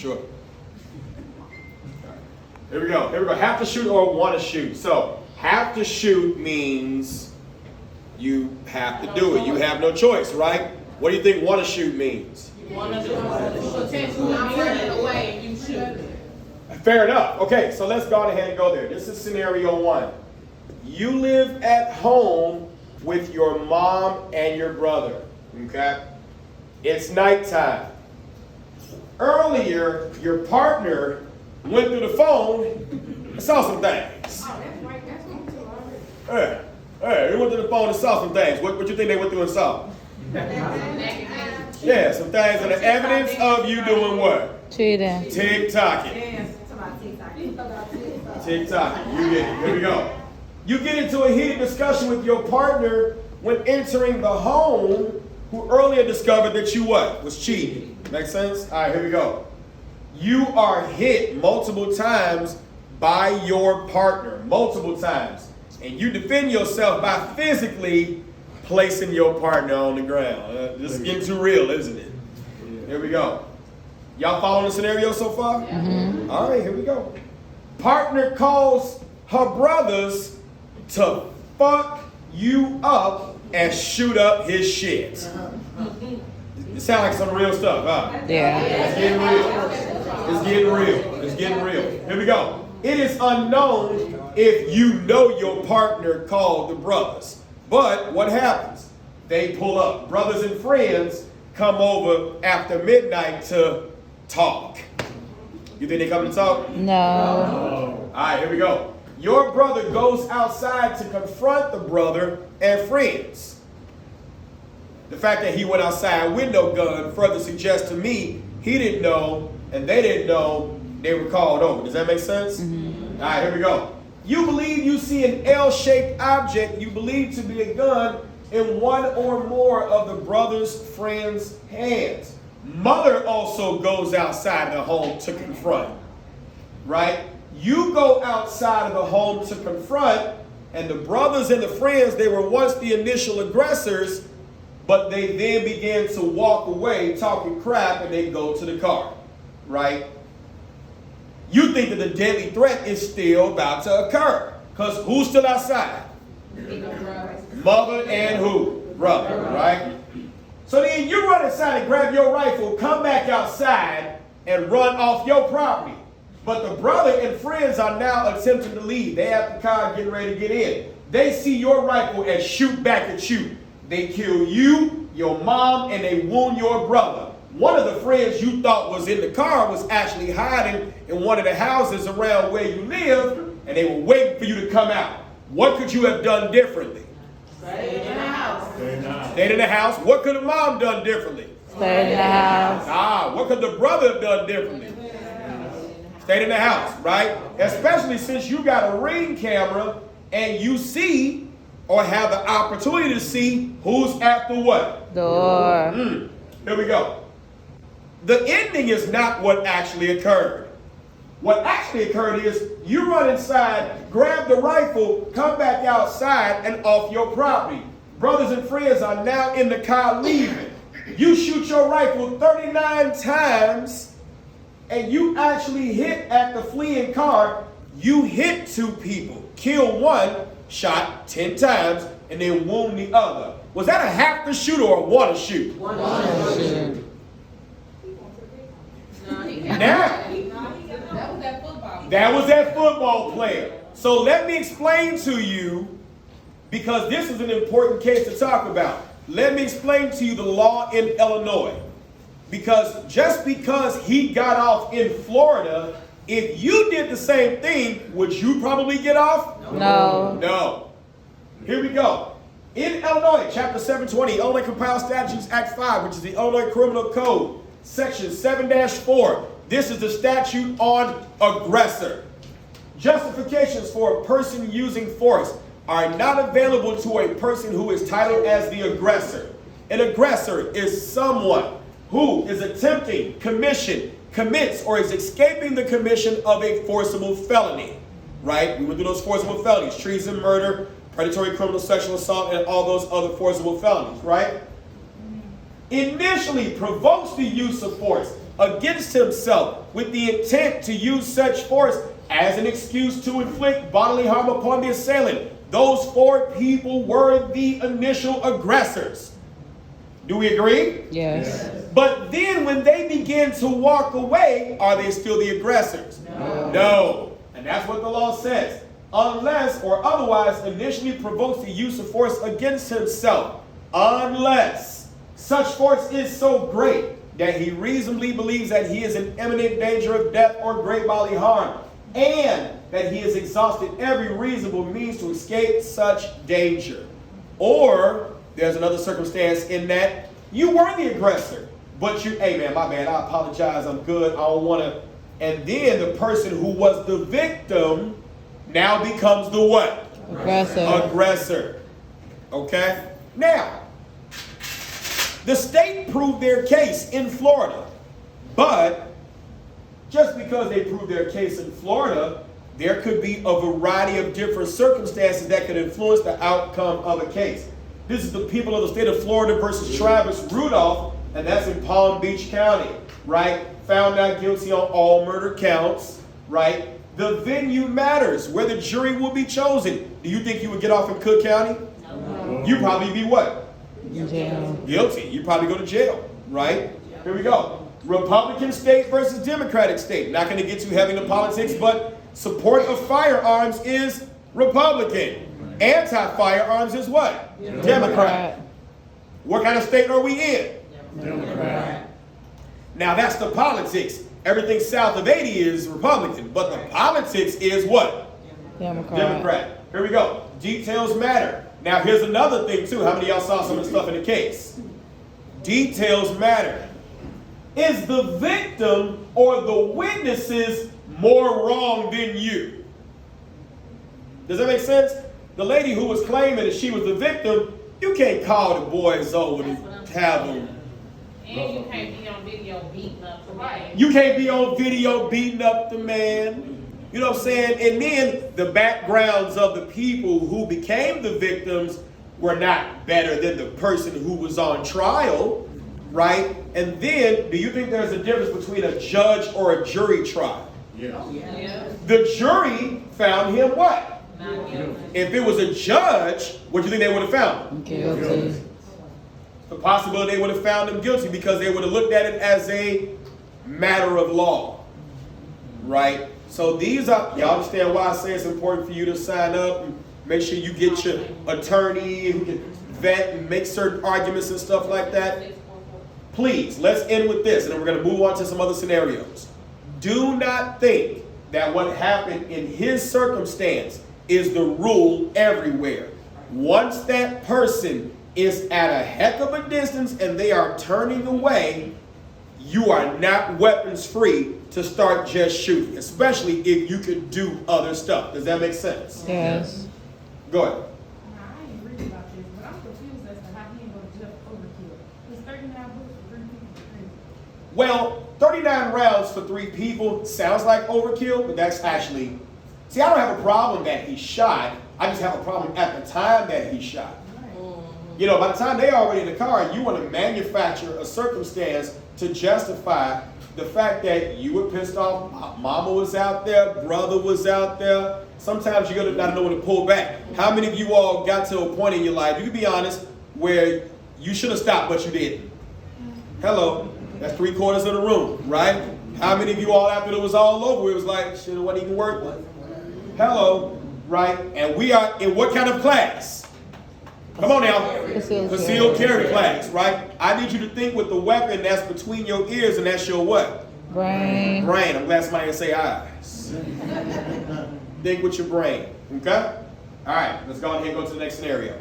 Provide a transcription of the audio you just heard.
sure? Here we go. Have to shoot or want to shoot. So have to shoot means you have to do it. You have no choice, right? What do you think want to shoot means? Fair enough. Okay, so let's go ahead and go there. This is scenario one. You live at home with your mom and your brother. Okay? It's nighttime. Earlier, your partner went through the phone and saw some things. Oh, that's right. That's what I'm Hey, they went through the phone and saw some things. What you think they went through and saw? Yeah, some things and the evidence of you doing what? Cheating. Tick-tocking. Tick-tocking. You get it. Here we go. You get into a heated discussion with your partner when entering the home, who earlier discovered that you what? Was cheating. Make sense? All right, here we go. You are hit multiple times by your partner. Multiple times. And you defend yourself by physically placing your partner on the ground. This is getting too real, isn't it? Here we go. Y'all following the scenario so far? Mm-hmm. All right, here we go. Partner calls her brothers to fuck you up and shoot up his shit. It sounds like some real stuff, huh? Yeah. It's getting real. It's getting real. It's getting real. Here we go. It is unknown if you know your partner called the brothers. But what happens? They pull up. Brothers and friends come over after midnight to talk. You think they come to talk? No. All right, here we go. Your brother goes outside to confront the brother and friends. The fact that he went outside with no gun further suggests to me he didn't know and they didn't know they were called over. Does that make sense? Mm-hmm. All right, here we go. You believe you see an L-shaped object you believe to be a gun in one or more of the brother's friend's hands. Mother also goes outside the home to confront, right? You go outside of the home to confront, and the brothers and the friends, they were once the initial aggressors, but they then began to walk away talking crap and they go to the car, right? You think that the deadly threat is still about to occur. Because who's still outside? Mother and who? Brother, right? So then you run inside and grab your rifle, come back outside, and run off your property. But the brother and friends are now attempting to leave. They have the car getting ready to get in. They see your rifle and shoot back at you. They kill you, your mom, and they wound your brother. One of the friends you thought was in the car was actually hiding in one of the houses around where you live, and they were waiting for you to come out. What could you have done differently? Stayed in the house. Stayed in the house. What could the mom done differently? Stayed in the house. What could the brother have done differently? Stayed in the house, right? Especially since you got a Ring camera and you see or have the opportunity to see who's at the what? Door. Here we go. The ending is not what actually occurred. What actually occurred is you run inside, grab the rifle, come back outside and off your property. Brothers and friends are now in the car leaving. You shoot your rifle 39 times and you actually hit at the fleeing car. You hit 2 people, kill 1, shot 10 times, and then wound the other. Was that a have to shoot or a want to shoot? Want to shoot. That was that football player. So let me explain to you, because this is an important case to talk about. Let me explain to you the law in Illinois. Because just because he got off in Florida, if you did the same thing, would you probably get off? No. No. Here we go. In Illinois, Chapter 720, Illinois Compiled Statutes Act 5, which is the Illinois Criminal Code, Section 7-4. This is the statute on aggressor. Justifications for a person using force are not available to a person who is titled as the aggressor. An aggressor is someone who is attempting, commits, or is escaping the commission of a forcible felony. Right? We went through those forcible felonies: treason, murder, predatory criminal sexual assault, and all those other forcible felonies, right? Initially provokes the use of force, against himself with the intent to use such force as an excuse to inflict bodily harm upon the assailant. Those 4 people were the initial aggressors. Do we agree? Yes. But then when they begin to walk away, are they still the aggressors? No. And that's what the law says. Unless or otherwise initially provokes the use of force against himself. Unless such force is so great that he reasonably believes that he is in imminent danger of death or great bodily harm, and that he has exhausted every reasonable means to escape such danger. Or there's another circumstance in that you were the aggressor, but you, hey man, my bad, I apologize, I'm good, I don't want to. And then the person who was the victim now becomes the what? Aggressor. Okay? Now, the state proved their case in Florida, but just because they proved their case in Florida, there could be a variety of different circumstances that could influence the outcome of a case. This is the people of the state of Florida versus Travis Rudolph, and that's in Palm Beach County, right? Found not guilty on all murder counts, right? The venue matters, where the jury will be chosen. Do you think you would get off in Cook County? No. You'd probably be what? Jail. Guilty. You'd probably go to jail, right? Here we go. Republican state versus Democratic state. Not going to get too heavy into politics, but support of firearms is Republican. Anti-firearms is what? Democrat. What kind of state are we in? Democrat. Now that's the politics. Everything south of 80 is Republican, but the politics is what? Democrat. Here we go. Details matter. Now here's another thing too. How many of y'all saw some of the stuff in the case? Details matter. Is the victim or the witnesses more wrong than you? Does that make sense? The lady who was claiming that she was the victim, you can't call the boys over and have them. And you can't be on video beating up the man. You can't be on video beating up the man. You know what I'm saying? And then the backgrounds of the people who became the victims were not better than the person who was on trial, right? And then, do you think there's a difference between a judge or a jury trial? Yeah. The jury found him what? Not guilty. If it was a judge, what do you think they would have found him? Guilty. The possibility they would have found him guilty because they would have looked at it as a matter of law, right? So these are, y'all understand why I say it's important for you to sign up and make sure you get your attorney who can vet and make certain arguments and stuff like that. Please, let's end with this, and then we're going to move on to some other scenarios. Do not think that what happened in his circumstance is the rule everywhere. Once that person is at a heck of a distance and they are turning away, you are not weapons free to start just shooting, especially if you could do other stuff. Does that make sense? Yes. Go ahead. I ain't reading about this, but I'm confused as to how he ain't gonna just overkill. It's 39 bullets for 3 people for 3. Well, 39 rounds for 3 people sounds like overkill, but that's actually, see, I don't have a problem that he shot. I just have a problem at the time that he shot. You know, by the time they're already in the car, you want to manufacture a circumstance to justify the fact that you were pissed off, mama was out there, brother was out there. Sometimes you gotta know when to pull back. How many of you all got to a point in your life, you can be honest, where you should have stopped, but you didn't? Hello, that's 3/4 of the room, right? How many of you all, after it was all over, it was like, shit, it wasn't even worth it? Hello, right? And we are in what kind of class? Come on now. Concealed carry class, right? I need you to think with the weapon that's between your ears, and that's your what? Brain. Brain. I'm glad somebody didn't say eyes. Think with your brain, okay? All right, let's go ahead and go to the next scenario.